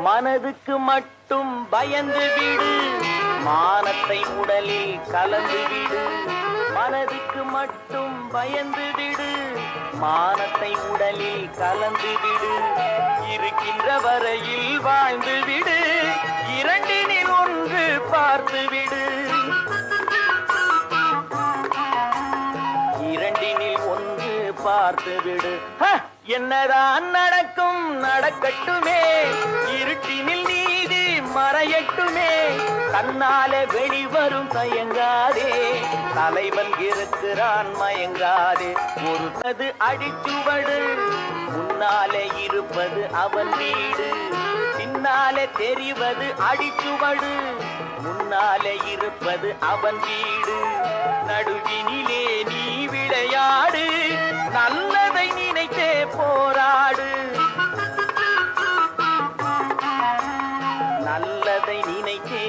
மனதுக்கு மட்டும் பயந்து விடு, மானத்தை உடலில் கலந்து விடு. மனதுக்கு மட்டும் பயந்து விடு, மானத்தை உடலில் கலந்து விடு. இருக்கின்ற வரையில் வாழ்ந்து விடு, இரண்டினில் ஒன்று பார்த்து விடு. இரண்டினில் ஒன்று பார்த்து விடு. என்னதான் நடக்கும் நடக்கட்டுமே, இருட்டினில் நீதி மறையட்டுமே. கண்ணாலே வெளிவரும் தயங்காதே, தலைவன் இருக்கிறான் மயங்காதே. ஒருவது அடிச்சுவடு, முன்னாலே இருப்பது அவன் வீடு. பின்னாலே தெரிவது அடிச்சுவடு, முன்னாலே இருப்பது அவன் வீடு. நடுவினிலே நீ விளையாடு, நல்லதை நினைத்தே போராடு. நல்லதை நினைத்தே